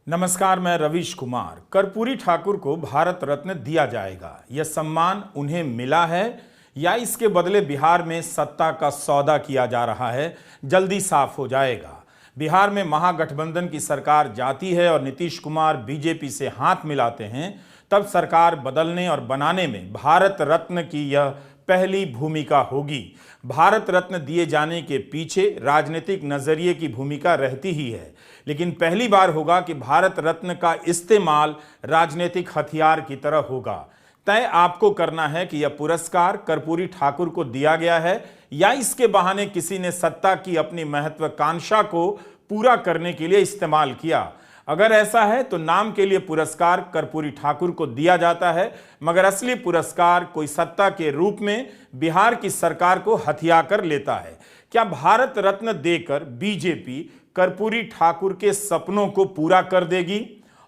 नमस्कार, मैं रवीश कुमार। कर्पूरी ठाकुर को भारत रत्न दिया जाएगा। यह सम्मान उन्हें मिला है या इसके बदले बिहार में सत्ता का सौदा किया जा रहा है, जल्दी साफ हो जाएगा। बिहार में महागठबंधन की सरकार जाती है और नीतीश कुमार बीजेपी से हाथ मिलाते हैं, तब सरकार बदलने और बनाने में भारत रत्न की यह पहली भूमिका होगी। भारत रत्न दिए जाने के पीछे राजनीतिक नजरिए की भूमिका रहती ही है, लेकिन पहली बार होगा कि भारत रत्न का इस्तेमाल राजनीतिक हथियार की तरह होगा। तय आपको करना है कि यह पुरस्कार कर्पूरी ठाकुर को दिया गया है या इसके बहाने किसी ने सत्ता की अपनी महत्वाकांक्षा को पूरा करने के लिए इस्तेमाल किया। अगर ऐसा है तो नाम के लिए पुरस्कार कर्पूरी ठाकुर को दिया जाता है, मगर असली पुरस्कार कोई सत्ता के रूप में बिहार की सरकार को हथिया कर लेता है। क्या भारत रत्न देकर बीजेपी कर्पूरी ठाकुर के सपनों को पूरा कर देगी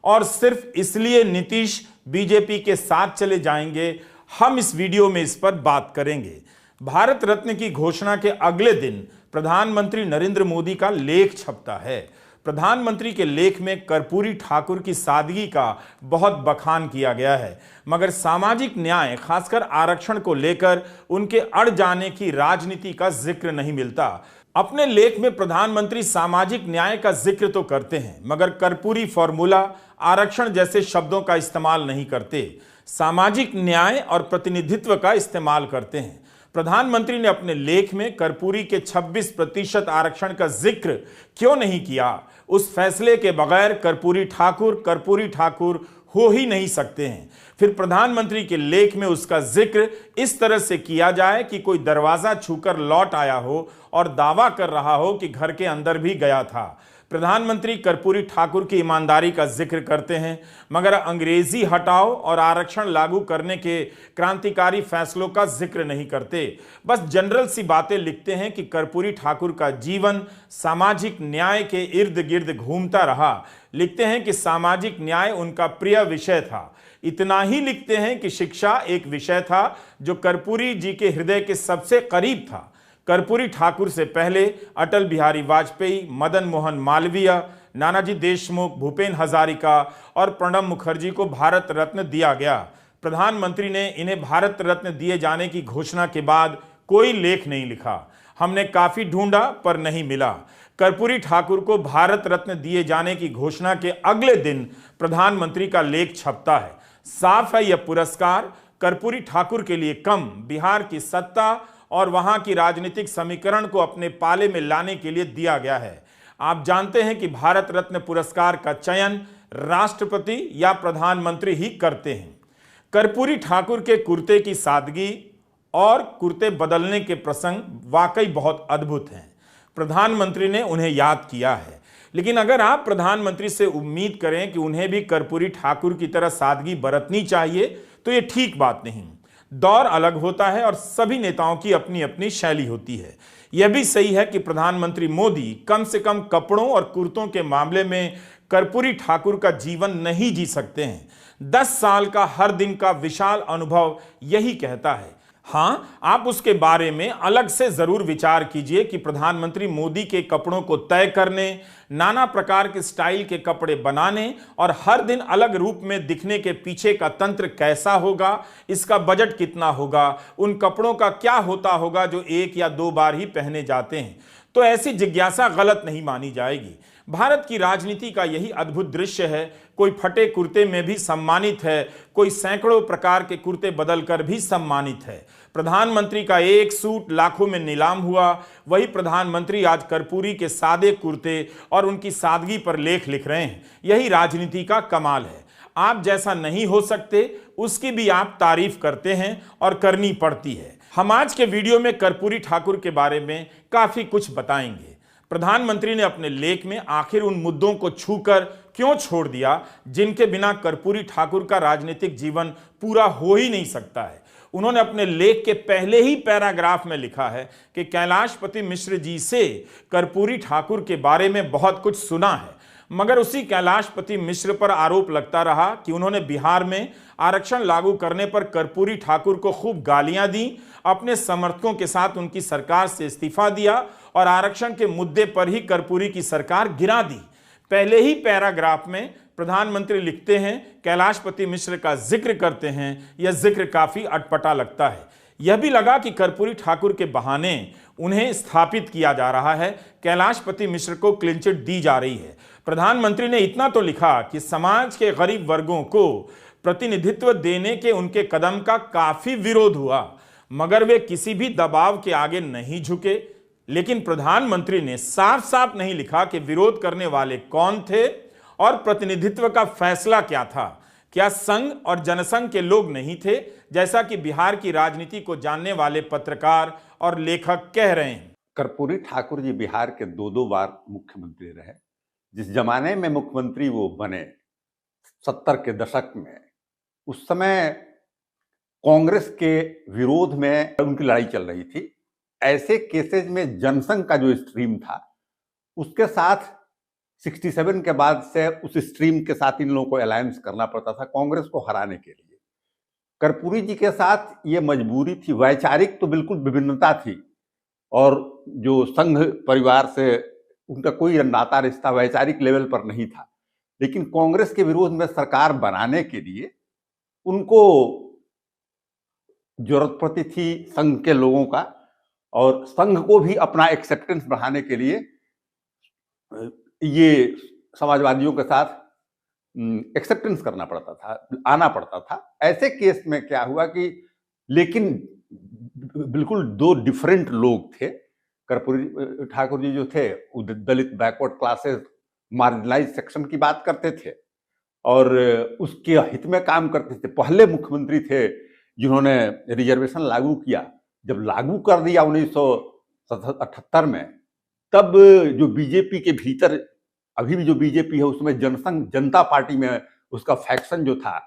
और सिर्फ इसलिए नीतीश बीजेपी के साथ चले जाएंगे? हम इस वीडियो में इस पर बात करेंगे। भारत रत्न की घोषणा के अगले दिन प्रधानमंत्री नरेंद्र मोदी का लेख छपता है। प्रधानमंत्री के लेख में कर्पूरी ठाकुर की सादगी का बहुत बखान किया गया है, मगर सामाजिक न्याय, खासकर आरक्षण को लेकर उनके अड़ जाने की राजनीति का जिक्र नहीं मिलता। अपने लेख में प्रधानमंत्री सामाजिक न्याय का जिक्र तो करते हैं, मगर कर्पूरी फॉर्मूला, आरक्षण जैसे शब्दों का इस्तेमाल नहीं करते। सामाजिक न्याय और प्रतिनिधित्व का इस्तेमाल करते हैं। प्रधानमंत्री ने अपने लेख में कर्पूरी के 26% आरक्षण का जिक्र क्यों नहीं किया? उस फैसले के बगैर कर्पूरी ठाकुर हो ही नहीं सकते हैं। फिर प्रधानमंत्री के लेख में उसका जिक्र इस तरह से किया जाए कि कोई दरवाजा छूकर लौट आया हो और दावा कर रहा हो कि घर के अंदर भी गया था। प्रधानमंत्री कर्पूरी ठाकुर की ईमानदारी का जिक्र करते हैं, मगर अंग्रेजी हटाओ और आरक्षण लागू करने के क्रांतिकारी फैसलों का जिक्र नहीं करते। बस जनरल सी बातें लिखते हैं कि कर्पूरी ठाकुर का जीवन सामाजिक न्याय के इर्द गिर्द घूमता रहा। लिखते हैं कि सामाजिक न्याय उनका प्रिय विषय था। इतना ही लिखते हैं कि शिक्षा एक विषय था जो कर्पूरी जी के हृदय के सबसे करीब था। कर्पूरी ठाकुर से पहले अटल बिहारी वाजपेयी, मदन मोहन मालवीय, नानाजी देशमुख, भूपेन हजारिका और प्रणब मुखर्जी को भारत रत्न दिया गया। प्रधानमंत्री ने इन्हें भारत रत्न दिए जाने की घोषणा के बाद कोई लेख नहीं लिखा। हमने काफी ढूंढा पर नहीं मिला। कर्पूरी ठाकुर को भारत रत्न दिए जाने की घोषणा के अगले दिन प्रधानमंत्री का लेख छपता है। साफ है, यह पुरस्कार कर्पूरी ठाकुर के लिए कम, बिहार की सत्ता और वहां की राजनीतिक समीकरण को अपने पाले में लाने के लिए दिया गया है। आप जानते हैं कि भारत रत्न पुरस्कार का चयन राष्ट्रपति या प्रधानमंत्री ही करते हैं। कर्पूरी ठाकुर के कुर्ते की सादगी और कुर्ते बदलने के प्रसंग वाकई बहुत अद्भुत हैं। प्रधानमंत्री ने उन्हें याद किया है, लेकिन अगर आप प्रधानमंत्री से उम्मीद करें कि उन्हें भी कर्पूरी ठाकुर की तरह सादगी बरतनी चाहिए, तो यह ठीक बात नहीं। दौर अलग होता है और सभी नेताओं की अपनी अपनी शैली होती है। यह भी सही है कि प्रधानमंत्री मोदी कम से कम कपड़ों और कुर्तों के मामले में कर्पूरी ठाकुर का जीवन नहीं जी सकते हैं। 10 साल का हर दिन का विशाल अनुभव यही कहता है। हाँ, आप उसके बारे में अलग से जरूर विचार कीजिए कि प्रधानमंत्री मोदी के कपड़ों को तय करने, नाना प्रकार के स्टाइल के कपड़े बनाने और हर दिन अलग रूप में दिखने के पीछे का तंत्र कैसा होगा, इसका बजट कितना होगा, उन कपड़ों का क्या होता होगा जो 1 या 2 बार ही पहने जाते हैं। तो ऐसी जिज्ञासा गलत नहीं मानी जाएगी। भारत की राजनीति का यही अद्भुत दृश्य है। कोई फटे कुर्ते में भी सम्मानित है, कोई सैकड़ों प्रकार के कुर्ते बदलकर भी सम्मानित है। प्रधानमंत्री का एक सूट लाखों में नीलाम हुआ, वही प्रधानमंत्री आज कर्पूरी के सादे कुर्ते और उनकी सादगी पर लेख लिख रहे हैं। यही राजनीति का कमाल है। आप जैसा नहीं हो सकते उसकी भी आप तारीफ करते हैं और करनी पड़ती है। हम आज के वीडियो में कर्पूरी ठाकुर के बारे में काफी कुछ बताएंगे। प्रधानमंत्री ने अपने लेख में आखिर उन मुद्दों को छूकर क्यों छोड़ दिया जिनके बिना कर्पूरी ठाकुर का राजनीतिक जीवन पूरा हो ही नहीं सकता है। उन्होंने अपने लेख के पहले ही पैराग्राफ में लिखा है कि कैलाशपति मिश्र जी से कर्पूरी ठाकुर के बारे में बहुत कुछ सुना है, मगर उसी कैलाशपति मिश्र पर आरोप लगता रहा कि उन्होंने बिहार में आरक्षण लागू करने पर कर्पूरी ठाकुर को खूब गालियां दी, अपने समर्थकों के साथ उनकी सरकार से इस्तीफा दिया और आरक्षण के मुद्दे पर ही कर्पूरी की सरकार गिरा दी। पहले ही पैराग्राफ में प्रधानमंत्री लिखते हैं, कैलाशपति मिश्र का जिक्र करते हैं। यह जिक्र काफी अटपटा लगता है। यह भी लगा कि कर्पूरी ठाकुर के बहाने उन्हें स्थापित किया जा रहा है, कैलाशपति मिश्र को क्लीन चिट दी जा रही है। प्रधानमंत्री ने इतना तो लिखा कि समाज के गरीब वर्गों को प्रतिनिधित्व देने के उनके कदम का काफी विरोध हुआ, मगर वे किसी भी दबाव के आगे नहीं झुके। लेकिन प्रधानमंत्री ने साफ साफ नहीं लिखा कि विरोध करने वाले कौन थे और प्रतिनिधित्व का फैसला क्या था। क्या संघ और जनसंघ के लोग नहीं थे, जैसा कि बिहार की राजनीति को जानने वाले पत्रकार और लेखक कह रहे हैं? कर्पूरी ठाकुर जी बिहार के दो बार मुख्यमंत्री रहे। जिस जमाने में मुख्यमंत्री वो बने 70 के दशक में, उस समय कांग्रेस के विरोध में उनकी लड़ाई चल रही थी। ऐसे केसेज में जनसंघ का जो स्ट्रीम था उसके साथ 67 के बाद से उस स्ट्रीम के साथ इन लोगों को अलायंस करना पड़ता था कांग्रेस को हराने के लिए। कर्पूरी जी के साथ ये मजबूरी थी। वैचारिक तो बिल्कुल विभिन्नता थी और जो संघ परिवार से उनका कोई नाता रिश्ता वैचारिक लेवल पर नहीं था, लेकिन कांग्रेस के विरोध में सरकार बनाने के लिए उनको जरूरत पड़ती थी संघ के लोगों का, और संघ को भी अपना एक्सेप्टेंस बढ़ाने के लिए ये समाजवादियों के साथ एक्सेप्टेंस करना पड़ता था, आना पड़ता था। ऐसे केस में क्या हुआ कि लेकिन बिल्कुल दो डिफरेंट लोग थे। कर्पूरी ठाकुर जी जो थे वो दलित बैकवर्ड क्लासेस मार्जिनलाइज सेक्शन की बात करते थे और उसके हित में काम करते थे। पहले मुख्यमंत्री थे जिन्होंने रिजर्वेशन लागू किया। जब लागू कर दिया 1978 में, तब जो बीजेपी के भीतर अभी भी जो बीजेपी है उसमें जनसंघ जनता पार्टी में उसका फैक्शन जो था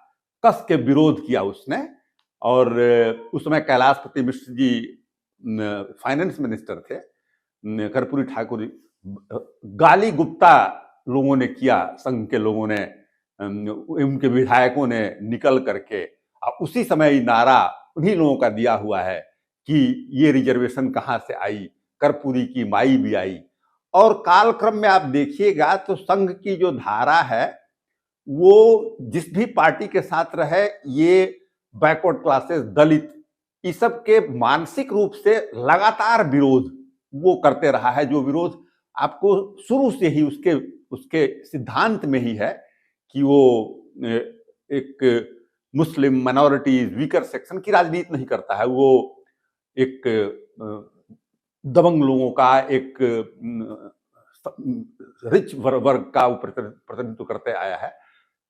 कस के विरोध किया उसने। और उस समय कैलाशपति मिश्र जी फाइनेंस मिनिस्टर थे, कर्पूरी ठाकुर गाली गुप्ता लोगों ने किया, संघ के लोगों ने, उनके विधायकों ने निकल करके उसी समय नारा उन्हीं लोगों का दिया हुआ है कि ये रिजर्वेशन कहाँ से आई, कर्पूरी की माई भी आई। और कालक्रम में आप देखिएगा तो संघ की जो धारा है वो जिस भी पार्टी के साथ रहे, ये बैकवर्ड क्लासेस, दलित, इस सब के मानसिक रूप से लगातार विरोध वो करते रहा है। जो विरोध आपको शुरू से ही उसके सिद्धांत में ही है कि वो एक मुस्लिम माइनॉरिटीज, वीकर सेक्शन की राजनीति नहीं करता है। वो एक दबंग लोगों का, एक रिच वर्ग का प्रतिनिधित्व करते आया है।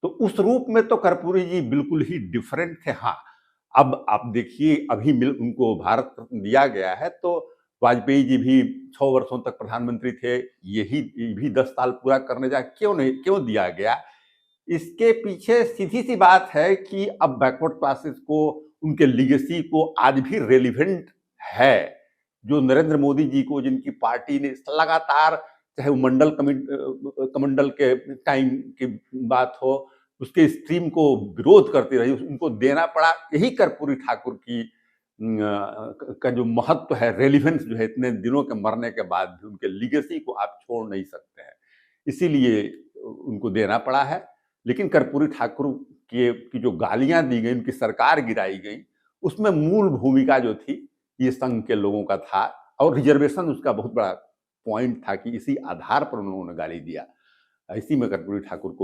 तो उस रूप में तो कर्पूरी जी बिल्कुल ही डिफरेंट थे। हाँ, अब आप देखिए अभी उनको भारत रत्न दिया गया है, तो वाजपेयी जी भी 6 वर्षों तक प्रधानमंत्री थे, यही भी 10 साल पूरा करने जा क्यों दिया गया? इसके पीछे सीधी सी बात है कि अब बैकवर्ड क्लासेस को, उनके लीगेसी को आज भी रेलिवेंट है। जो नरेंद्र मोदी जी को, जिनकी पार्टी ने लगातार, चाहे वो कमंडल के टाइम की बात हो, उसके स्ट्रीम को विरोध करती रही, उनको देना पड़ा। यही कर्पूरी ठाकुर की का जो महत्व है, रेलिवेंस जो है, इतने दिनों के मरने के बाद भी उनके लीगेसी को आप छोड़ नहीं सकते हैं, इसीलिए उनको देना पड़ा है। लेकिन कर्पूरी ठाकुर की जो गालियां दी गई, उनकी सरकार गिराई गई, उसमें मूल भूमिका जो थी ये संघ के लोगों का था, और रिजर्वेशन उसका बहुत बड़ा पॉइंट था कि इसी आधार पर उन्होंने गाली दिया। इसी में कर्पूरी ठाकुर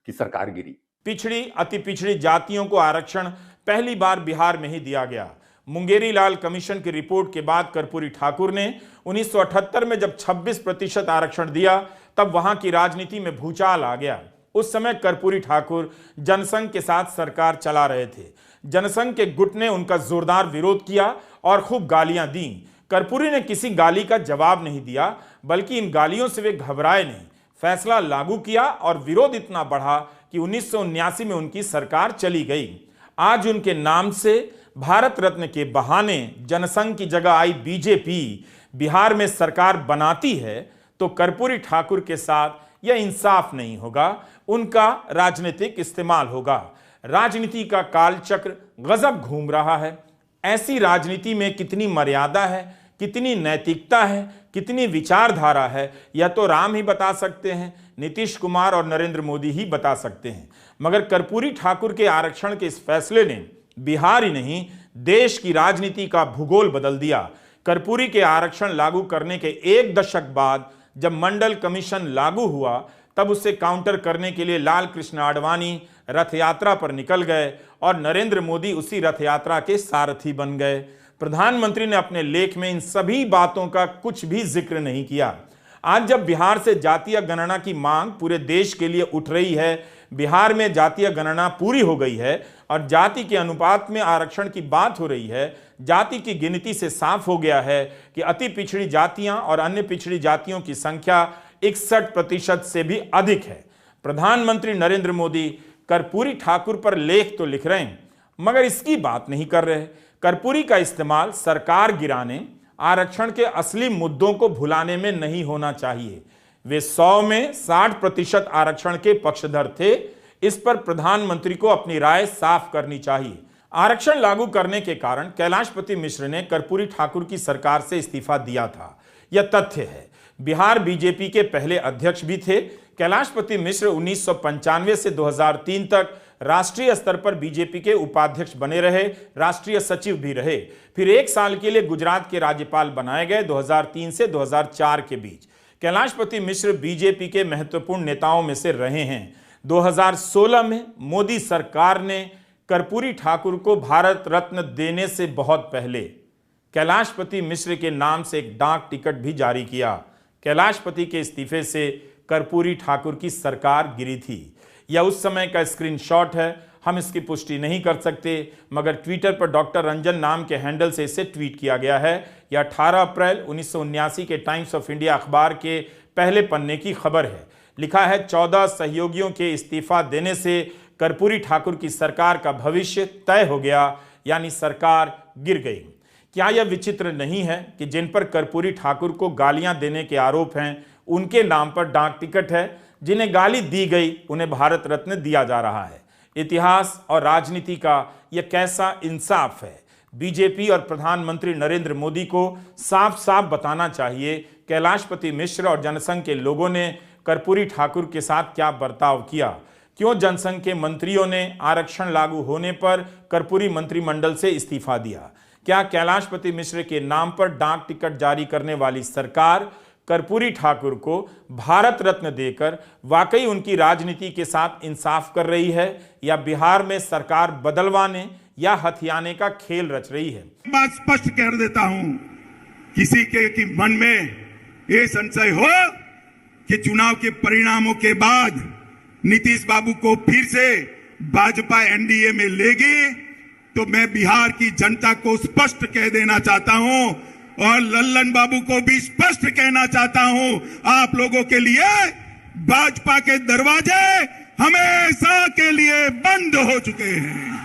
की सरकार गिरी। पिछड़ी, अति पिछड़ी जातियों को आरक्षण पहली बार बिहार में ही दिया गया। मुंगेरी लाल कमीशन की रिपोर्ट के बाद कर्पूरी ठाकुर ने 1978 में जब 26% आरक्षण दिया, तब वहां की राजनीति में भूचाल आ गया। उस समय कर्पूरी ठाकुर जनसंघ के साथ सरकार चला रहे थे। जनसंघ के गुट ने उनका जोरदार विरोध किया और खूब गालियां दी। कर्पूरी ने किसी गाली का जवाब नहीं दिया, बल्कि इन गालियों से वे घबराए नहीं। फैसला लागू किया और विरोध इतना बढ़ा कि 1979 में उनकी सरकार चली गई। आज उनके नाम से भारत रत्न के बहाने जनसंघ की जगह आई बीजेपी बिहार में सरकार बनाती है, तो कर्पूरी ठाकुर के साथ यह इंसाफ नहीं होगा, उनका राजनीतिक इस्तेमाल होगा। राजनीति का कालचक्र गजब घूम रहा है। ऐसी राजनीति में कितनी मर्यादा है, कितनी नैतिकता है, कितनी विचारधारा है, यह तो राम ही बता सकते हैं, नीतीश कुमार और नरेंद्र मोदी ही बता सकते हैं। मगर कर्पूरी ठाकुर के आरक्षण के इस फैसले ने बिहार ही नहीं, देश की राजनीति का भूगोल बदल दिया। कर्पूरी के आरक्षण लागू करने के 1 दशक बाद जब मंडल कमीशन लागू हुआ, तब उससे काउंटर करने के लिए लाल कृष्ण आडवाणी रथ यात्रा पर निकल गए और नरेंद्र मोदी उसी रथ यात्रा के सारथी बन गए। प्रधानमंत्री ने अपने लेख में इन सभी बातों का कुछ भी जिक्र नहीं किया। आज जब बिहार से जातीय गणना की मांग पूरे देश के लिए उठ रही है, बिहार में जातीय गणना पूरी हो गई है और जाति के अनुपात में आरक्षण की बात हो रही है, जाति की गिनती से साफ हो गया है कि अति पिछड़ी जातियां और अन्य पिछड़ी जातियों की संख्या 61% से भी अधिक है। प्रधानमंत्री नरेंद्र मोदी कर्पूरी ठाकुर पर लेख तो लिख रहे हैं, मगर इसकी बात नहीं कर रहे। कर्पूरी का इस्तेमाल सरकार गिराने, आरक्षण के असली मुद्दों को भुलाने में नहीं होना चाहिए। वे 100 में 60% आरक्षण के पक्षधर थे। इस पर प्रधानमंत्री को अपनी राय साफ करनी चाहिए। आरक्षण लागू करने के कारण कैलाशपति मिश्र ने कर्पूरी ठाकुर की सरकार से इस्तीफा दिया था, यह तथ्य है। बिहार बीजेपी के पहले अध्यक्ष भी थे। कैलाशपति मिश्र 1995 से 2003 तक राष्ट्रीय स्तर पर बीजेपी के उपाध्यक्ष बने रहे, राष्ट्रीय सचिव भी रहे। फिर 1 साल के लिए गुजरात के राज्यपाल बनाए गए 2003 से 2004 के बीच। कैलाशपति मिश्र बीजेपी के महत्वपूर्ण नेताओं में से रहे हैं। 2016 में मोदी सरकार ने कर्पूरी ठाकुर को भारत रत्न देने से बहुत पहले कैलाशपति मिश्र के नाम से एक डाक टिकट भी जारी किया। कैलाशपति के इस्तीफे से कर्पूरी ठाकुर की सरकार गिरी थी। यह उस समय का स्क्रीनशॉट है, हम इसकी पुष्टि नहीं कर सकते, मगर ट्विटर पर डॉक्टर रंजन नाम के हैंडल से इसे ट्वीट किया गया है। यह 18 अप्रैल 1979 के टाइम्स ऑफ इंडिया अखबार के पहले पन्ने की खबर है। लिखा है, 14 सहयोगियों के इस्तीफा देने से कर्पूरी ठाकुर की सरकार का भविष्य तय हो गया, यानी सरकार गिर गई। क्या यह विचित्र नहीं है कि जिन पर कर्पूरी ठाकुर को गालियां देने के आरोप हैं, उनके नाम पर डाक टिकट है, जिन्हें गाली दी गई उन्हें भारत रत्न दिया जा रहा है। इतिहास और राजनीति का यह कैसा इंसाफ है। बीजेपी और प्रधानमंत्री नरेंद्र मोदी को साफ साफ बताना चाहिए कैलाशपति मिश्र और जनसंघ के लोगों ने कर्पूरी ठाकुर के साथ क्या बर्ताव किया। क्यों जनसंघ के मंत्रियों ने आरक्षण लागू होने पर कर्पूरी मंत्रिमंडल से इस्तीफा दिया। क्या कैलाशपति मिश्र के नाम पर डाक टिकट जारी करने वाली सरकार कर्पूरी ठाकुर को भारत रत्न देकर वाकई उनकी राजनीति के साथ इंसाफ कर रही है, या बिहार में सरकार बदलवाने या हथियाने का खेल रच रही है। बात स्पष्ट कर देता हूं, किसी के मन में ये संशय हो कि चुनाव के परिणामों के बाद नीतीश बाबू को फिर से भाजपा एनडीए में लेगी, तो मैं बिहार की जनता को स्पष्ट कह देना चाहता हूं और लल्लन बाबू को भी स्पष्ट कहना चाहता हूं, आप लोगों के लिए भाजपा के दरवाजे हमेशा के लिए बंद हो चुके हैं।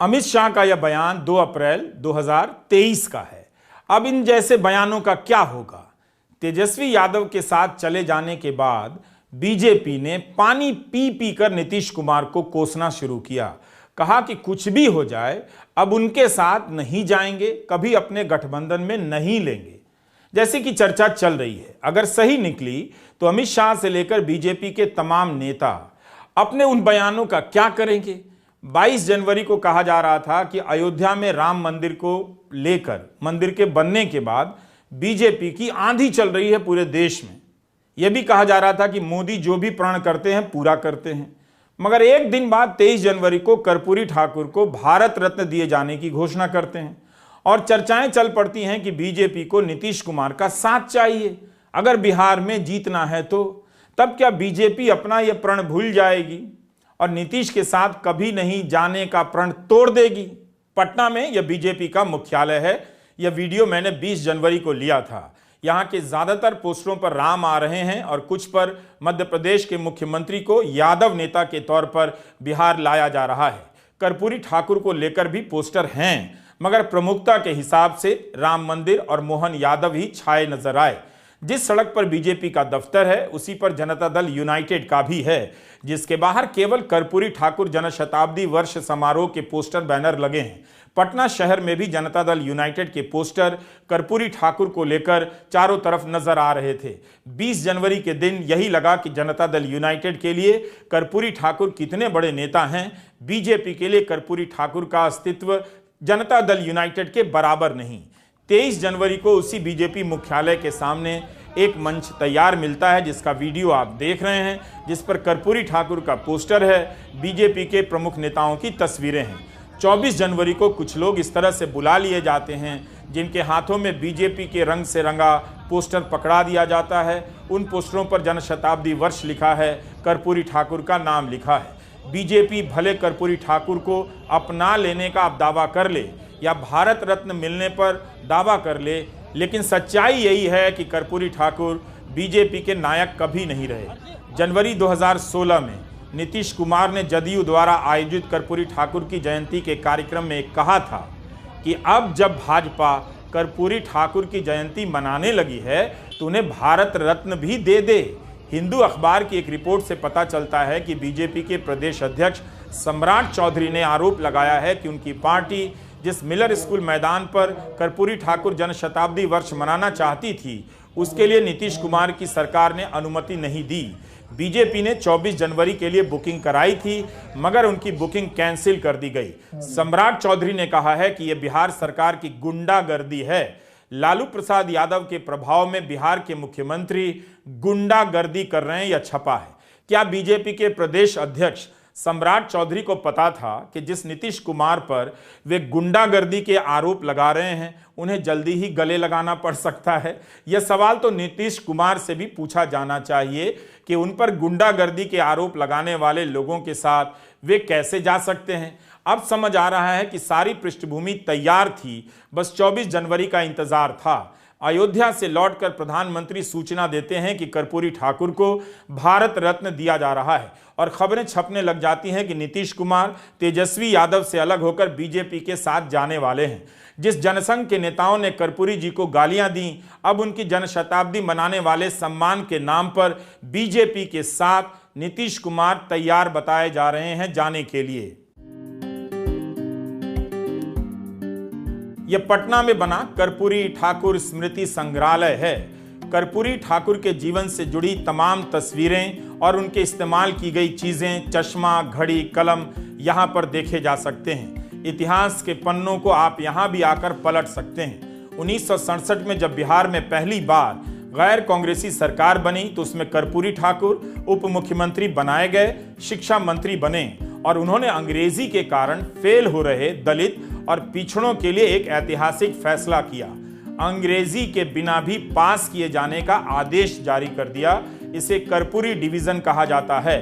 अमित शाह का यह बयान 2 अप्रैल 2023 का है। अब इन जैसे बयानों का क्या होगा। तेजस्वी यादव के साथ चले जाने के बाद बीजेपी ने पानी पी पी कर नीतीश कुमार को कोसना शुरू किया। कहा कि कुछ भी हो जाए, अब उनके साथ नहीं जाएंगे, कभी अपने गठबंधन में नहीं लेंगे, जैसे कि चर्चा चल रही है। अगर सही निकली तो अमित शाह से लेकर बीजेपी के तमाम नेता अपने उन बयानों का क्या करेंगे। 22 जनवरी को कहा जा रहा था कि अयोध्या में राम मंदिर को लेकर, मंदिर के बनने के बाद बीजेपी की आंधी चल रही है पूरे देश में। यह भी कहा जा रहा था कि मोदी जो भी प्रण करते हैं पूरा करते हैं। मगर एक दिन बाद 23 जनवरी को कर्पूरी ठाकुर को भारत रत्न दिए जाने की घोषणा करते हैं और चर्चाएं चल पड़ती हैं कि बीजेपी को नीतीश कुमार का साथ चाहिए अगर बिहार में जीतना है तो। तब क्या बीजेपी अपना यह प्रण भूल जाएगी और नीतीश के साथ कभी नहीं जाने का प्रण तोड़ देगी। पटना में यह बीजेपी का मुख्यालय है। यह वीडियो मैंने 20 जनवरी को लिया था। यहां के ज्यादातर पोस्टरों पर राम आ रहे हैं और कुछ पर मध्य प्रदेश के मुख्यमंत्री को यादव नेता के तौर पर बिहार लाया जा रहा है। कर्पूरी ठाकुर को लेकर भी पोस्टर हैं, मगर प्रमुखता के हिसाब से राम मंदिर और मोहन यादव ही छाए नजर आए। जिस सड़क पर बीजेपी का दफ्तर है उसी पर जनता दल यूनाइटेड का भी है, जिसके बाहर केवल कर्पूरी ठाकुर जनशताब्दी वर्ष समारोह के पोस्टर बैनर लगे हैं। पटना शहर में भी जनता दल यूनाइटेड के पोस्टर कर्पूरी ठाकुर को लेकर चारों तरफ नजर आ रहे थे। 20 जनवरी के दिन यही लगा कि जनता दल यूनाइटेड के लिए कर्पूरी ठाकुर कितने बड़े नेता हैं। बीजेपी के लिए कर्पूरी ठाकुर का अस्तित्व जनता दल यूनाइटेड के बराबर नहीं। 23 जनवरी को उसी बीजेपी मुख्यालय के सामने एक मंच तैयार मिलता है, जिसका वीडियो आप देख रहे हैं, जिस पर कर्पूरी ठाकुर का पोस्टर है, बीजेपी के प्रमुख नेताओं की तस्वीरें हैं। 24 जनवरी को कुछ लोग इस तरह से बुला लिए जाते हैं जिनके हाथों में बीजेपी के रंग से रंगा पोस्टर पकड़ा दिया जाता है। उन पोस्टरों पर जनशताब्दी वर्ष लिखा है, कर्पूरी ठाकुर का नाम लिखा है। बीजेपी भले कर्पूरी ठाकुर को अपना लेने का अब दावा कर ले या भारत रत्न मिलने पर दावा कर ले, लेकिन सच्चाई यही है कि कर्पूरी ठाकुर बीजेपी के नायक कभी नहीं रहे। जनवरी 2016 में नीतीश कुमार ने जदयू द्वारा आयोजित कर्पूरी ठाकुर की जयंती के कार्यक्रम में कहा था कि अब जब भाजपा कर्पूरी ठाकुर की जयंती मनाने लगी है तो उन्हें भारत रत्न भी दे दे। हिंदू अखबार की एक रिपोर्ट से पता चलता है कि बीजेपी के प्रदेश अध्यक्ष सम्राट चौधरी ने आरोप लगाया है कि उनकी पार्टी जिस मिलर स्कूल मैदान पर कर्पूरी ठाकुर जनशताब्दी वर्ष मनाना चाहती थी, उसके लिए नीतीश कुमार की सरकार ने अनुमति नहीं दी। बीजेपी ने 24 जनवरी के लिए बुकिंग कराई थी, मगर उनकी बुकिंग कैंसिल कर दी गई। सम्राट चौधरी ने कहा है कि यह बिहार सरकार की गुंडागर्दी है। लालू प्रसाद यादव के प्रभाव में बिहार के मुख्यमंत्री गुंडागर्दी कर रहे हैं, यह छपा है। क्या बीजेपी के प्रदेश अध्यक्ष सम्राट चौधरी को पता था कि जिस नीतीश कुमार पर वे गुंडागर्दी के आरोप लगा रहे हैं उन्हें जल्दी ही गले लगाना पड़ सकता है? यह सवाल तो नीतीश कुमार से भी पूछा जाना चाहिए कि उन पर गुंडागर्दी के आरोप लगाने वाले लोगों के साथ वे कैसे जा सकते हैं। अब समझ आ रहा है कि सारी पृष्ठभूमि तैयार थी, बस 24 जनवरी का इंतजार था। अयोध्या से लौटकर प्रधानमंत्री सूचना देते हैं कि कर्पूरी ठाकुर को भारत रत्न दिया जा रहा है और खबरें छपने लग जाती हैं कि नीतीश कुमार तेजस्वी यादव से अलग होकर बीजेपी के साथ जाने वाले हैं। जिस जनसंघ के नेताओं ने कर्पूरी जी को गालियां दी, अब उनकी जनशताब्दी मनाने वाले सम्मान के नाम पर बीजेपी के साथ नीतीश कुमार तैयार बताए जा रहे हैं जाने के लिए। यह पटना में बना कर्पूरी ठाकुर स्मृति संग्रहालय है। कर्पूरी ठाकुर के जीवन से जुड़ी तमाम तस्वीरें और उनके इस्तेमाल की गई चीजें, चश्मा, घड़ी, कलम यहां पर देखे जा सकते हैं। इतिहास के पन्नों को आप यहां भी आकर पलट सकते हैं। 1967 में जब बिहार में पहली बार गैर कांग्रेसी सरकार बनी तो उसमें कर्पूरी ठाकुर उप मुख्यमंत्री बनाए गए, शिक्षा मंत्री बने और उन्होंने अंग्रेजी के कारण फेल हो रहे दलित और पिछड़ों के लिए एक ऐतिहासिक फैसला किया। अंग्रेजी के बिना भी पास किए जाने का आदेश जारी कर दिया। इसे कर्पूरी डिवीजन कहा जाता है।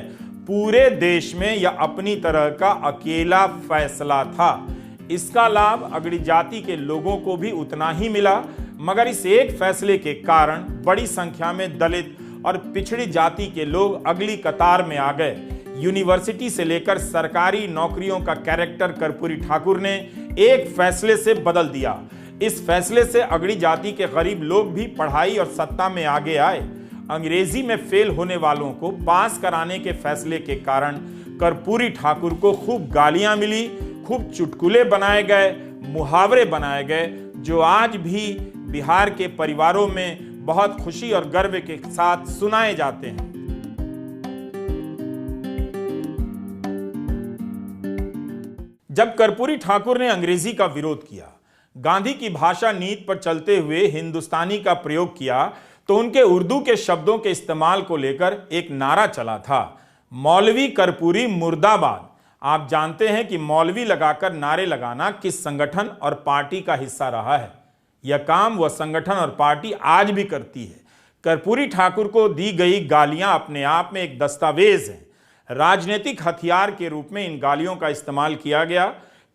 पूरे देश में यह अपनी तरह का अकेला फैसला था। इसका लाभ अगड़ी जाति के लोगों को भी उतना ही मिला, मगर इस एक फैसले के कारण बड़ी संख्या में दलित और पिछड़ी जाति के लोग अगली कतार में आ गए। यूनिवर्सिटी से लेकर सरकारी नौकरियों का कैरेक्टर कर्पूरी ठाकुर ने एक फैसले से बदल दिया। इस फैसले से अगड़ी जाति के गरीब लोग भी पढ़ाई और सत्ता में आगे आए। अंग्रेजी में फेल होने वालों को पास कराने के फैसले के कारण कर्पूरी ठाकुर को खूब गालियां मिली, खूब चुटकुले बनाए गए, मुहावरे बनाए गए, जो आज भी बिहार के परिवारों में बहुत खुशी और गर्व के साथ सुनाए जाते हैं। जब कर्पूरी ठाकुर ने अंग्रेजी का विरोध किया, गांधी की भाषा नीति पर चलते हुए हिंदुस्तानी का प्रयोग किया, तो उनके उर्दू के शब्दों के इस्तेमाल को लेकर एक नारा चला था, मौलवी कर्पूरी मुर्दाबाद। आप जानते हैं कि मौलवी लगाकर नारे लगाना किस संगठन और पार्टी का हिस्सा रहा है। यह काम वह संगठन और पार्टी आज भी करती है। कर्पूरी ठाकुर को दी गई गालियां अपने आप में एक दस्तावेज है। राजनीतिक हथियार के रूप में इन गालियों का इस्तेमाल किया गया।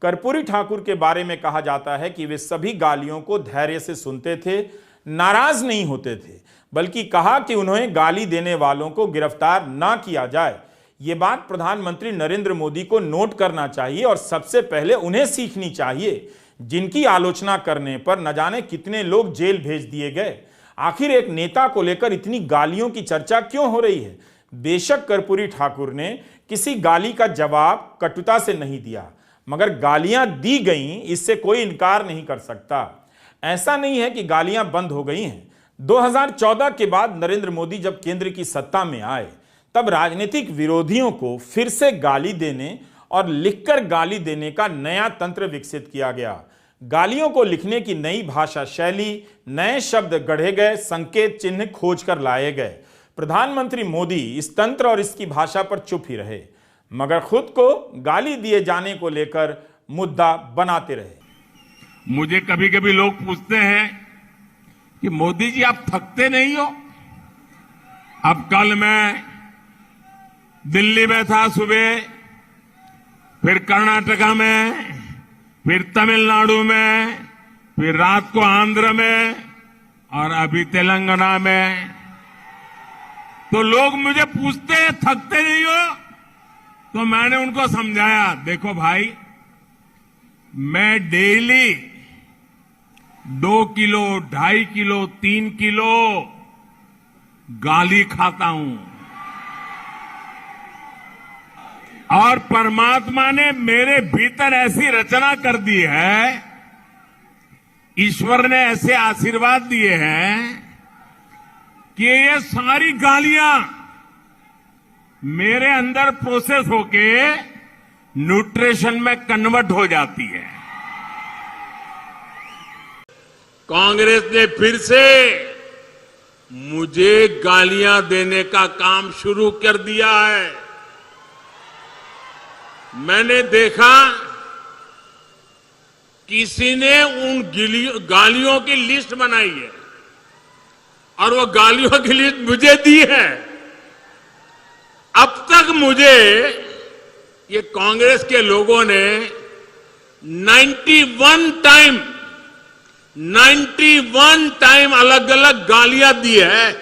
कर्पूरी ठाकुर के बारे में कहा जाता है कि वे सभी गालियों को धैर्य से सुनते थे, नाराज नहीं होते थे, बल्कि कहा कि उन्हें गाली देने वालों को गिरफ्तार ना किया जाए। ये बात प्रधानमंत्री नरेंद्र मोदी को नोट करना चाहिए और सबसे पहले उन्हें सीखनी चाहिए, जिनकी आलोचना करने पर न जाने कितने लोग जेल भेज दिए गए। आखिर एक नेता को लेकर इतनी गालियों की चर्चा क्यों हो रही है? बेशक कर्पूरी ठाकुर ने किसी गाली का जवाब कटुता से नहीं दिया, मगर गालियां दी गईं, इससे कोई इनकार नहीं कर सकता। ऐसा नहीं है कि गालियां बंद हो गई हैं। 2014 के बाद नरेंद्र मोदी जब केंद्र की सत्ता में आए, तब राजनीतिक विरोधियों को फिर से गाली देने और लिखकर गाली देने का नया तंत्र विकसित किया गया। गालियों को लिखने की नई भाषा शैली, नए शब्द गढ़े गए, संकेत चिन्ह खोजकर लाए गए। प्रधानमंत्री मोदी इस तंत्र और इसकी भाषा पर चुप ही रहे, मगर खुद को गाली दिए जाने को लेकर मुद्दा बनाते रहे। मुझे कभी कभी लोग पूछते हैं कि मोदी जी आप थकते नहीं हो? अब कल मैं दिल्ली में था सुबह, फिर कर्नाटका में, फिर तमिलनाडु में, फिर रात को आंध्र में और अभी तेलंगाना में। तो लोग मुझे पूछते हैं थकते नहीं हो? तो मैंने उनको समझाया, देखो भाई, मैं डेली 2 किलो, 2.5 किलो, 3 किलो गाली खाता हूं और परमात्मा ने मेरे भीतर ऐसी रचना कर दी है, ईश्वर ने ऐसे आशीर्वाद दिए हैं कि ये सारी गालियां मेरे अंदर प्रोसेस होके न्यूट्रिशन में कन्वर्ट हो जाती है। कांग्रेस ने फिर से मुझे गालियां देने का काम शुरू कर दिया है। मैंने देखा किसी ने उन गालियों की लिस्ट बनाई है और वो गालियों की लिस्ट मुझे दी है। अब तक मुझे ये कांग्रेस के लोगों ने 91 टाइम अलग अलग गालियां दी है।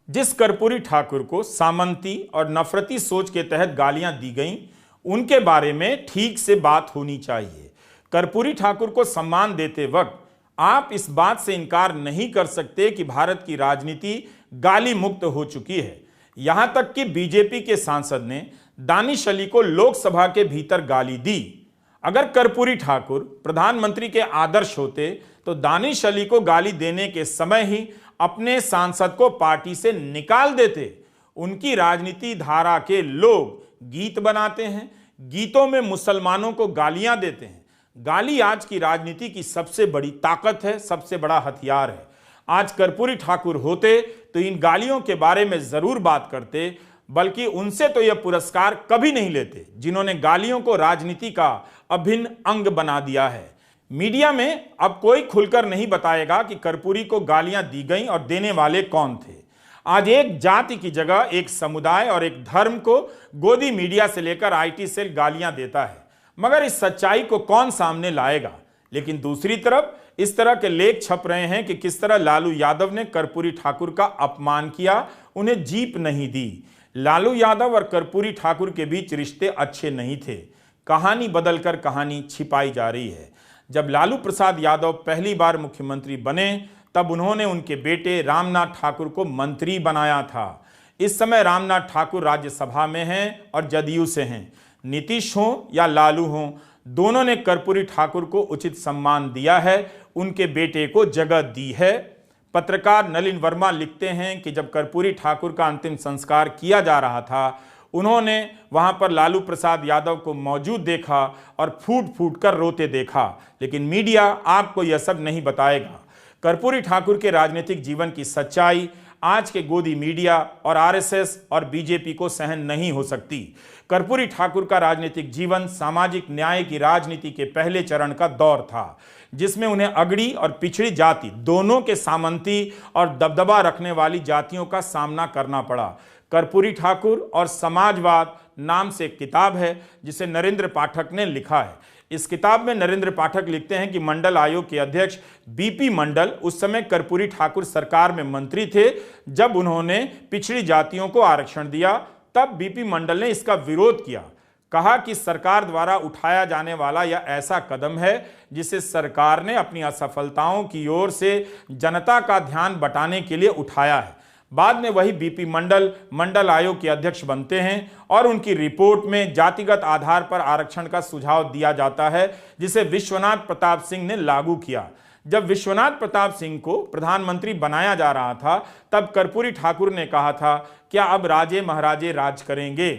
जिस कर्पूरी ठाकुर को सामंती और नफरती सोच के तहत गालियां दी गईं, उनके बारे में ठीक से बात होनी चाहिए। कर्पूरी ठाकुर को सम्मान देते वक्त आप इस बात से इनकार नहीं कर सकते कि भारत की राजनीति गाली मुक्त हो चुकी है। यहां तक कि बीजेपी के सांसद ने दानिश अली को लोकसभा के भीतर गाली दी। अगर कर्पूरी ठाकुर प्रधानमंत्री के आदर्श होते तो दानिश अली को गाली देने के समय ही अपने सांसद को पार्टी से निकाल देते। उनकी राजनीति धारा के लोग गीत बनाते हैं, गीतों में मुसलमानों को गालियां देते हैं। गाली आज की राजनीति की सबसे बड़ी ताकत है, सबसे बड़ा हथियार है। आज कर्पूरी ठाकुर होते तो इन गालियों के बारे में जरूर बात करते, बल्कि उनसे तो यह पुरस्कार कभी नहीं लेते जिन्होंने गालियों को राजनीति का अभिन्न अंग बना दिया है। मीडिया में अब कोई खुलकर नहीं बताएगा कि कर्पूरी को गालियां दी गईं और देने वाले कौन थे। आज एक जाति की जगह एक समुदाय और एक धर्म को गोदी मीडिया से लेकर आईटी सेल गालियां देता है, मगर इस सच्चाई को कौन सामने लाएगा? लेकिन दूसरी तरफ इस तरह के लेख छप रहे हैं कि किस तरह लालू यादव ने कर्पूरी ठाकुर का अपमान किया, उन्हें जीप नहीं दी। लालू यादव और कर्पूरी ठाकुर के बीच रिश्ते अच्छे नहीं थे। कहानी बदलकर कहानी छिपाई जा रही है। जब लालू प्रसाद यादव पहली बार मुख्यमंत्री बने, तब उन्होंने उनके बेटे रामनाथ ठाकुर को मंत्री बनाया था। इस समय रामनाथ ठाकुर राज्यसभा में हैं और जदयू से हैं। नीतीश हों या लालू हों, दोनों ने कर्पूरी ठाकुर को उचित सम्मान दिया है, उनके बेटे को जगह दी है। पत्रकार नलिन वर्मा लिखते हैं कि जब कर्पूरी ठाकुर का अंतिम संस्कार किया जा रहा था, उन्होंने वहां पर लालू प्रसाद यादव को मौजूद देखा और फूट फूट कर रोते देखा, लेकिन मीडिया आपको यह सब नहीं बताएगा। कर्पूरी ठाकुर के राजनीतिक जीवन की सच्चाई आज के गोदी मीडिया और आरएसएस और बीजेपी को सहन नहीं हो सकती। कर्पूरी ठाकुर का राजनीतिक जीवन सामाजिक न्याय की राजनीति के पहले चरण का दौर था, जिसमें उन्हें अगड़ी और पिछड़ी जाति दोनों के सामंती और दबदबा रखने वाली जातियों का सामना करना पड़ा। कर्पूरी ठाकुर और समाजवाद नाम से एक किताब है जिसे नरेंद्र पाठक ने लिखा है। इस किताब में नरेंद्र पाठक लिखते हैं कि मंडल आयोग के अध्यक्ष बीपी मंडल उस समय कर्पूरी ठाकुर सरकार में मंत्री थे। जब उन्होंने पिछड़ी जातियों को आरक्षण दिया, तब बीपी मंडल ने इसका विरोध किया। कहा कि सरकार द्वारा उठाया जाने वाला यह ऐसा कदम है जिसे सरकार ने अपनी असफलताओं की ओर से जनता का ध्यान बटाने के लिए उठाया है। बाद में वही बीपी मंडल मंडल आयोग के अध्यक्ष बनते हैं और उनकी रिपोर्ट में जातिगत आधार पर आरक्षण का सुझाव दिया जाता है, जिसे विश्वनाथ प्रताप सिंह ने लागू किया। जब विश्वनाथ प्रताप सिंह को प्रधानमंत्री बनाया जा रहा था, तब कर्पूरी ठाकुर ने कहा था, क्या अब राजे महाराजे राज करेंगे।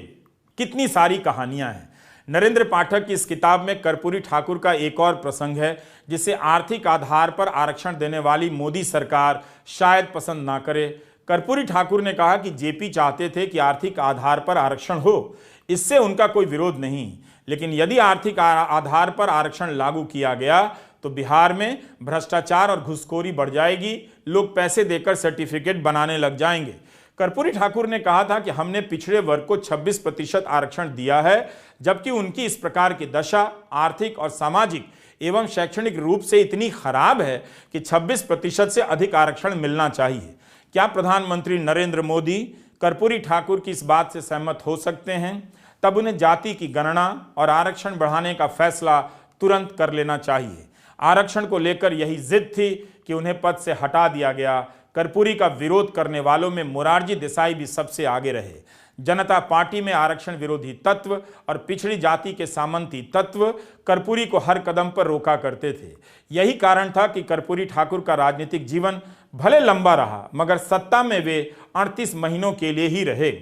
कितनी सारी कहानियां हैं। नरेंद्र पाठक की इस किताब में कर्पूरी ठाकुर का एक और प्रसंग है, जिसे आर्थिक आधार पर आरक्षण देने वाली मोदी सरकार शायद पसंद ना करे। कर्पूरी ठाकुर ने कहा कि जेपी चाहते थे कि आर्थिक आधार पर आरक्षण हो, इससे उनका कोई विरोध नहीं, लेकिन यदि आर्थिक आधार पर आरक्षण लागू किया गया तो बिहार में भ्रष्टाचार और घुसखोरी बढ़ जाएगी, लोग पैसे देकर सर्टिफिकेट बनाने लग जाएंगे। कर्पूरी ठाकुर ने कहा था कि हमने पिछड़े वर्ग को 26% आरक्षण दिया है, जबकि उनकी इस प्रकार की दशा आर्थिक और सामाजिक एवं शैक्षणिक रूप से इतनी खराब है कि 26% से अधिक आरक्षण मिलना चाहिए। क्या प्रधानमंत्री नरेंद्र मोदी कर्पूरी ठाकुर की इस बात से सहमत हो सकते हैं? तब उन्हें जाति की गणना और आरक्षण बढ़ाने का फैसला तुरंत कर लेना चाहिए। आरक्षण को लेकर यही जिद थी कि उन्हें पद से हटा दिया गया। कर्पूरी का विरोध करने वालों में मोरारजी देसाई भी सबसे आगे रहे। जनता पार्टी में आरक्षण विरोधी तत्व और पिछड़ी जाति के सामंती तत्व कर्पूरी को हर कदम पर रोका करते थे। यही कारण था कि कर्पूरी ठाकुर का राजनीतिक जीवन भले लंबा रहा, मगर सत्ता में वे 38 महीनों के लिए ही रहे।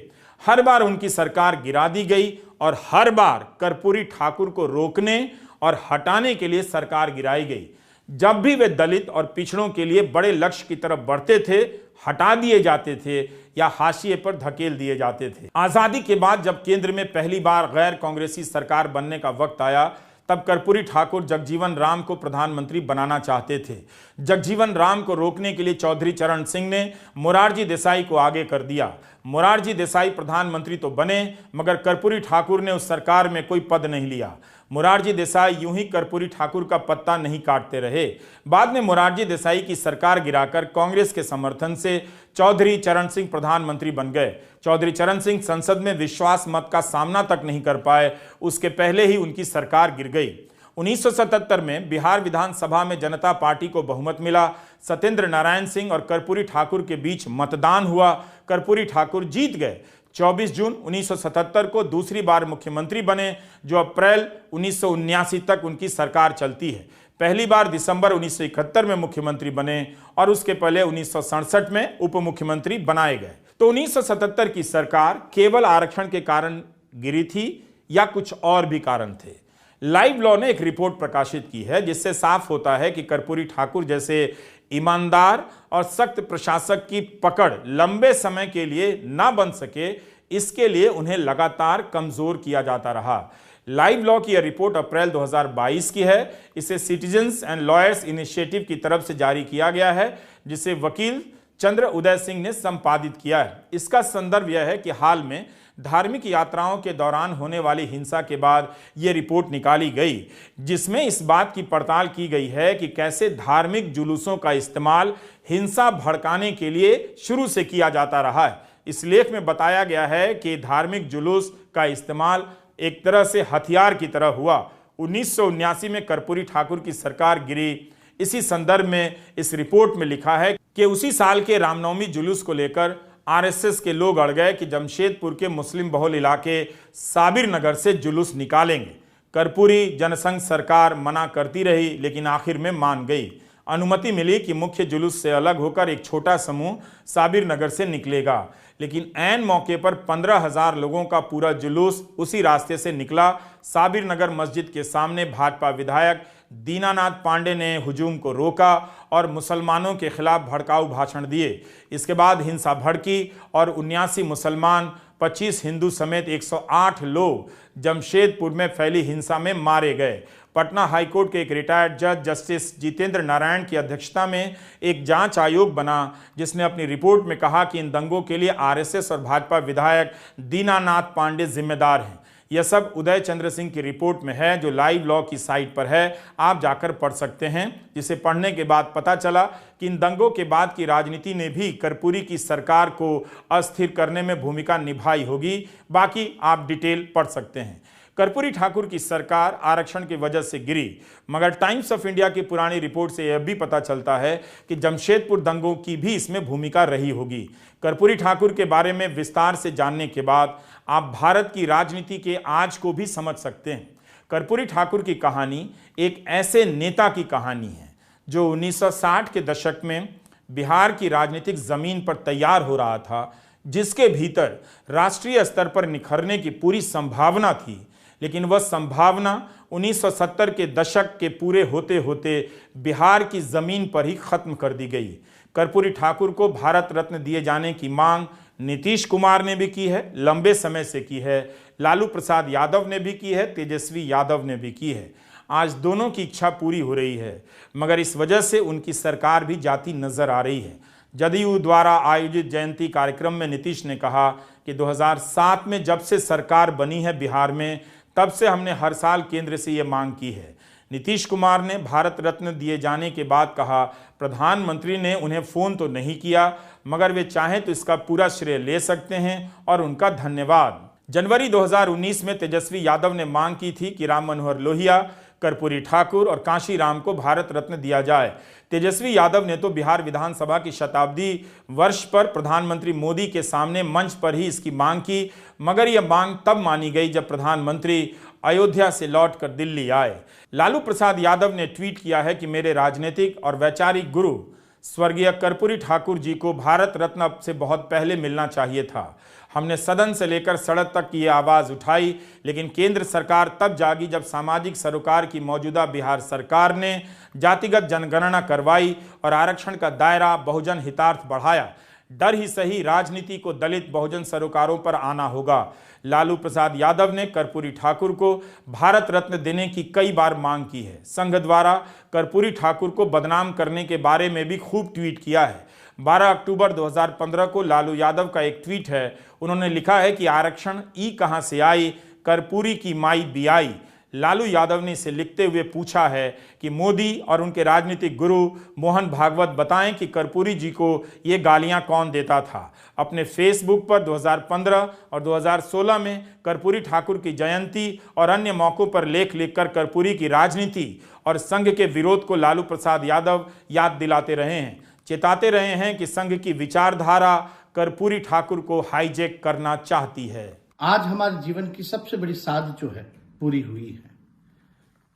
हर बार उनकी सरकार गिरा दी गई और हर बार कर्पूरी ठाकुर को रोकने और हटाने के लिए सरकार गिराई गई। जब भी वे दलित और पिछड़ों के लिए बड़े लक्ष्य की तरफ बढ़ते थे, हटा दिए जाते थे या हाशिए पर धकेल दिए जाते थे। आजादी के बाद जब केंद्र में पहली बार गैर कांग्रेसी सरकार बनने का वक्त आया, तब कर्पूरी ठाकुर जगजीवन राम को प्रधानमंत्री बनाना चाहते थे। जगजीवन राम को रोकने के लिए चौधरी चरण सिंह ने मोरारजी देसाई को आगे कर दिया। मोरारजी देसाई प्रधानमंत्री तो बने, मगर कर्पूरी ठाकुर ने उस सरकार में कोई पद नहीं लिया। मोरारजी देसाई यूं ही कर्पूरी ठाकुर का पत्ता नहीं काटते रहे। बाद में मोरारजी देसाई की सरकार गिराकर कांग्रेस के समर्थन से चौधरी चरण सिंह प्रधानमंत्री बन गए। चौधरी चरण सिंह संसद में विश्वास मत का सामना तक नहीं कर पाए, उसके पहले ही उनकी सरकार गिर गई। 1977 में बिहार विधानसभा में जनता पार्टी को बहुमत मिला। सत्येंद्र नारायण सिंह और कर्पूरी ठाकुर के बीच मतदान हुआ। कर्पूरी ठाकुर जीत गए। 24 जून 1977 को दूसरी बार मुख्यमंत्री बने, जो अप्रैल 1979 तक उनकी सरकार चलती है। पहली बार दिसंबर 1971 में मुख्यमंत्री बने और उसके पहले 1967 में उप मुख्यमंत्री बनाए गए। तो 1977 की सरकार केवल आरक्षण के कारण गिरी थी या कुछ और भी कारण थे? लाइव लॉ ने एक रिपोर्ट प्रकाशित की है, जिससे साफ होता है कि कर्पूरी ठाकुर जैसे ईमानदार और सख्त प्रशासक की पकड़ लंबे समय के लिए ना बन सके, इसके लिए उन्हें लगातार कमजोर किया जाता रहा। लाइव लॉ की यह रिपोर्ट अप्रैल 2022 की है। इसे सिटीजन्स एंड लॉयर्स इनिशिएटिव की तरफ से जारी किया गया है, जिसे वकील चंद्र उदय सिंह ने संपादित किया है। इसका संदर्भ यह है कि हाल में धार्मिक यात्राओं के दौरान होने वाली हिंसा के बाद यह रिपोर्ट निकाली गई, जिसमें इस बात की पड़ताल की गई है कि कैसे धार्मिक जुलूसों का इस्तेमाल हिंसा भड़काने के लिए शुरू से किया जाता रहा है। इस लेख में बताया गया है कि धार्मिक जुलूस का इस्तेमाल एक तरह से हथियार की तरह हुआ। 1979 में कर्पूरी ठाकुर की सरकार गिरी। इसी संदर्भ में इस रिपोर्ट में लिखा है कि उसी साल के रामनवमी जुलूस को लेकर आरएसएस के लोग अड़ गए कि जमशेदपुर के मुस्लिम बहुल इलाके साबिर नगर से जुलूस निकालेंगे। कर्पूरी जनसंघ सरकार मना करती रही, लेकिन आखिर में मान गई। अनुमति मिली कि मुख्य जुलूस से अलग होकर एक छोटा समूह साबिर नगर से निकलेगा, लेकिन ऐन मौके पर 15,000 लोगों का पूरा जुलूस उसी रास्ते से निकला। साबिर नगर मस्जिद के सामने भाजपा विधायक दीनानाथ पांडे ने हुजूम को रोका और मुसलमानों के खिलाफ भड़काऊ भाषण दिए। इसके बाद हिंसा भड़की और 79 मुसलमान, 25 हिंदू समेत 108 लोग जमशेदपुर में फैली हिंसा में मारे गए। पटना हाईकोर्ट के एक रिटायर्ड जज जस्टिस जितेंद्र नारायण की अध्यक्षता में एक जांच आयोग बना, जिसने अपनी रिपोर्ट में कहा कि इन दंगों के लिए आरएसएस और भाजपा विधायक दीनानाथ पांडे जिम्मेदार हैं। यह सब उदय चंद्र सिंह की रिपोर्ट में है, जो लाइव लॉ की साइट पर है, आप जाकर पढ़ सकते हैं। जिसे पढ़ने के बाद पता चला कि इन दंगों के बाद की राजनीति ने भी कर्पूरी की सरकार को अस्थिर करने में भूमिका निभाई होगी। बाकी आप डिटेल पढ़ सकते हैं। कर्पूरी ठाकुर की सरकार आरक्षण की वजह से गिरी, मगर टाइम्स ऑफ इंडिया की पुरानी रिपोर्ट से यह भी पता चलता है कि जमशेदपुर दंगों की भी इसमें भूमिका रही होगी। कर्पूरी ठाकुर के बारे में विस्तार से जानने के बाद आप भारत की राजनीति के आज को भी समझ सकते हैं। कर्पूरी ठाकुर की कहानी एक ऐसे नेता की कहानी है जो 1960 के दशक में बिहार की राजनीतिक जमीन पर तैयार हो रहा था, जिसके भीतर राष्ट्रीय स्तर पर निखरने की पूरी संभावना थी, लेकिन वह संभावना 1970 के दशक के पूरे होते होते बिहार की जमीन पर ही खत्म कर दी गई। कर्पूरी ठाकुर को भारत रत्न दिए जाने की मांग नीतीश कुमार ने भी की है, लंबे समय से की है, लालू प्रसाद यादव ने भी की है, तेजस्वी यादव ने भी की है। आज दोनों की इच्छा पूरी हो रही है, मगर इस वजह से उनकी सरकार भी जाती नजर आ रही है। जदयू द्वारा आयोजित जयंती कार्यक्रम में नीतीश ने कहा कि 2007 में जब से सरकार बनी है बिहार में, तब से हमने हर साल केंद्र से ये मांग की है। नीतीश कुमार ने भारत रत्न दिए जाने के बाद कहा, प्रधानमंत्री ने उन्हें फ़ोन तो नहीं किया, मगर वे चाहें तो इसका पूरा श्रेय ले सकते हैं और उनका धन्यवाद। जनवरी 2019 में तेजस्वी यादव ने मांग की थी कि राम मनोहर लोहिया, कर्पूरी ठाकुर और कांशीराम को भारत रत्न दिया जाए। तेजस्वी यादव ने तो बिहार विधानसभा की शताब्दी वर्ष पर प्रधानमंत्री मोदी के सामने मंच पर ही इसकी मांग की, मगर यह मांग तब मानी गई जब प्रधानमंत्री अयोध्या से लौटकर दिल्ली आए। लालू प्रसाद यादव ने ट्वीट किया है कि मेरे राजनीतिक और वैचारिक गुरु स्वर्गीय कर्पूरी ठाकुर जी को भारत रत्न से बहुत पहले मिलना चाहिए था। हमने सदन से लेकर सड़क तक की आवाज़ उठाई, लेकिन केंद्र सरकार तब जागी जब सामाजिक सरोकार की मौजूदा बिहार सरकार ने जातिगत जनगणना करवाई और आरक्षण का दायरा बहुजन हितार्थ बढ़ाया। डर ही सही, राजनीति को दलित बहुजन सरोकारों पर आना होगा। लालू प्रसाद यादव ने कर्पूरी ठाकुर को भारत रत्न देने की कई बार मांग की है। संघ द्वारा कर्पूरी ठाकुर को बदनाम करने के बारे में भी खूब ट्वीट किया है। 12 अक्टूबर 2015 को लालू यादव का एक ट्वीट है, उन्होंने लिखा है कि आरक्षण ई कहां से आई, कर्पूरी की माई बियाई। लालू यादव ने इसे लिखते हुए पूछा है कि मोदी और उनके राजनीतिक गुरु मोहन भागवत बताएं कि कर्पूरी जी को ये गालियां कौन देता था। अपने फेसबुक पर 2015 और 2016 में कर्पूरी ठाकुर की जयंती और अन्य मौकों पर लेख लिखकर कर्पूरी की राजनीति और संघ के विरोध को लालू प्रसाद यादव याद दिलाते रहे हैं, चेताते रहे हैं कि संघ की विचारधारा कर्पूरी ठाकुर को हाईजैक करना चाहती है। आज हमारे जीवन की सबसे बड़ी साध जो है पूरी हुई है।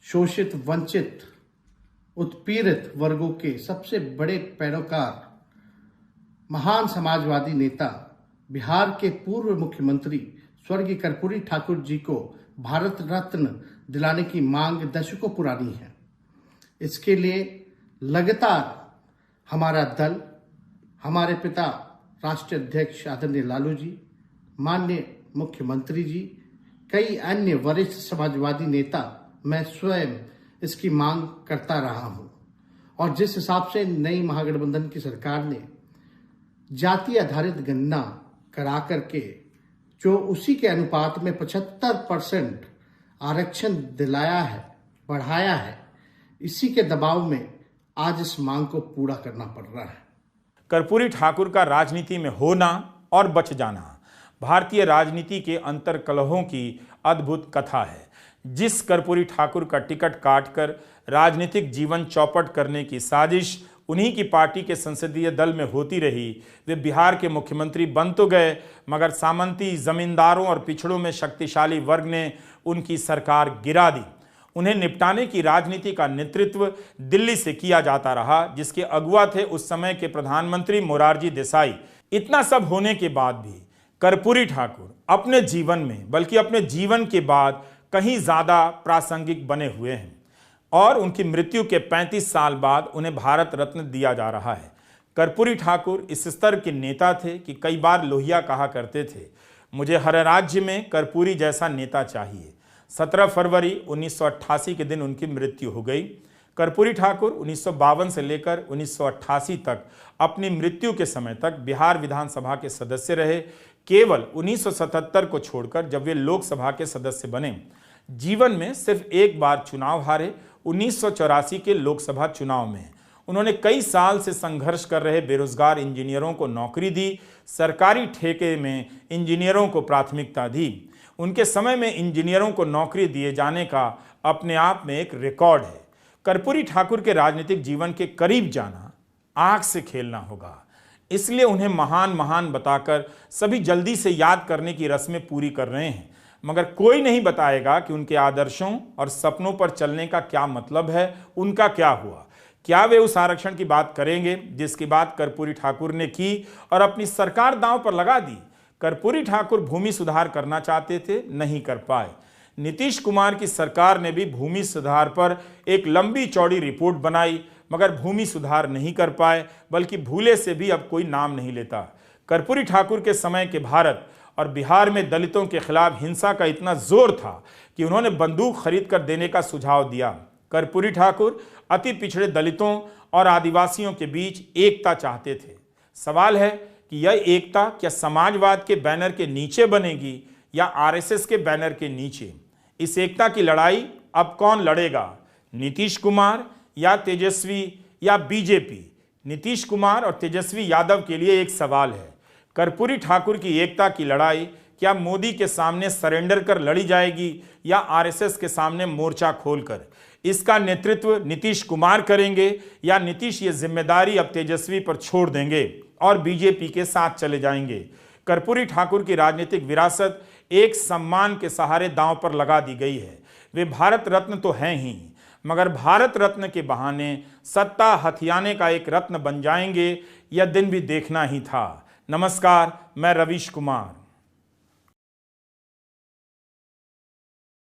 शोषित, वंचित, उत्पीड़ित वर्गों के सबसे बड़े पैरोकार, महान समाजवादी नेता, बिहार के पूर्व मुख्यमंत्री स्वर्गीय कर्पूरी ठाकुर जी को भारत रत्न दिलाने की मांग दशकों पुरानी है। इसके लिए लगातार हमारा दल, हमारे पिता राष्ट्रीय अध्यक्ष आदरणीय लालू जी, माननीय मुख्यमंत्री जी, कई अन्य वरिष्ठ समाजवादी नेता, मैं स्वयं इसकी मांग करता रहा हूं। और जिस हिसाब से नई महागठबंधन की सरकार ने जाति आधारित गणना करा करके जो उसी के अनुपात में 75% आरक्षण दिलाया है, बढ़ाया है, इसी के दबाव में आज इस मांग को पूरा करना पड़ रहा है। कर्पूरी ठाकुर का राजनीति में होना और बच जाना भारतीय राजनीति के अंतर्कलहों की अद्भुत कथा है। जिस कर्पूरी ठाकुर का टिकट काटकर राजनीतिक जीवन चौपट करने की साजिश उन्हीं की पार्टी के संसदीय दल में होती रही, वे बिहार के मुख्यमंत्री बन तो गए, मगर सामंती जमींदारों और पिछड़ों में शक्तिशाली वर्ग ने उनकी सरकार गिरा दी। उन्हें निपटाने की राजनीति का नेतृत्व दिल्ली से किया जाता रहा, जिसके अगुवा थे उस समय के प्रधानमंत्री मोरारजी देसाई। इतना सब होने के बाद भी कर्पूरी ठाकुर अपने जीवन में, बल्कि अपने जीवन के बाद कहीं ज्यादा प्रासंगिक बने हुए हैं और उनकी मृत्यु के 35 साल बाद उन्हें भारत रत्न दिया जा रहा है। कर्पूरी ठाकुर इस स्तर के नेता थे कि कई बार लोहिया कहा करते थे, मुझे हर राज्य में कर्पूरी जैसा नेता चाहिए। 17 फरवरी 1988 के दिन उनकी मृत्यु हो गई। कर्पूरी ठाकुर 1952 से लेकर 1988 तक अपनी मृत्यु के समय तक बिहार विधानसभा के सदस्य रहे। केवल 1977 को छोड़कर जब वे लोकसभा के सदस्य बने, जीवन में सिर्फ एक बार चुनाव हारे, 1984 के लोकसभा चुनाव में। उन्होंने कई साल से संघर्ष कर रहे बेरोजगार इंजीनियरों को नौकरी दी, सरकारी ठेके में इंजीनियरों को प्राथमिकता दी। उनके समय में इंजीनियरों को नौकरी दिए जाने का अपने आप में एक रिकॉर्ड है। कर्पूरी ठाकुर के राजनीतिक जीवन के करीब जाना आग से खेलना होगा, इसलिए उन्हें महान महान बताकर सभी जल्दी से याद करने की रस्में पूरी कर रहे हैं, मगर कोई नहीं बताएगा कि उनके आदर्शों और सपनों पर चलने का क्या मतलब है, उनका क्या हुआ। क्या वे उस आरक्षण की बात करेंगे जिसकी बात कर्पूरी ठाकुर ने की और अपनी सरकार दांव पर लगा दी? कर्पूरी ठाकुर भूमि सुधार करना चाहते थे, नहीं कर पाए। नीतीश कुमार की सरकार ने भी भूमि सुधार पर एक लंबी चौड़ी रिपोर्ट बनाई, मगर भूमि सुधार नहीं कर पाए, बल्कि भूले से भी अब कोई नाम नहीं लेता। कर्पूरी ठाकुर के समय के भारत और बिहार में दलितों के खिलाफ हिंसा का इतना जोर था कि उन्होंने बंदूक खरीद कर देने का सुझाव दिया। कर्पूरी ठाकुर अति पिछड़े दलितों और आदिवासियों के बीच एकता चाहते थे। सवाल है कि यह एकता क्या समाजवाद के बैनर के नीचे बनेगी या आरएसएस के बैनर के नीचे? इस एकता की लड़ाई अब कौन लड़ेगा, नीतीश कुमार या तेजस्वी या बीजेपी? नीतीश कुमार और तेजस्वी यादव के लिए एक सवाल है, कर्पूरी ठाकुर की एकता की लड़ाई क्या मोदी के सामने सरेंडर कर लड़ी जाएगी या आरएसएस के सामने मोर्चा खोलकर? इसका नेतृत्व नीतीश कुमार करेंगे या नीतीश ये जिम्मेदारी अब तेजस्वी पर छोड़ देंगे और बीजेपी के साथ चले जाएंगे? कर्पूरी ठाकुर की राजनीतिक विरासत एक सम्मान के सहारे दांव पर लगा दी गई है। वे भारत रत्न तो हैं ही, मगर भारत रत्न के बहाने सत्ता हथियाने का एक रत्न बन जाएंगे, यह दिन भी देखना ही था। नमस्कार, मैं रवीश कुमार।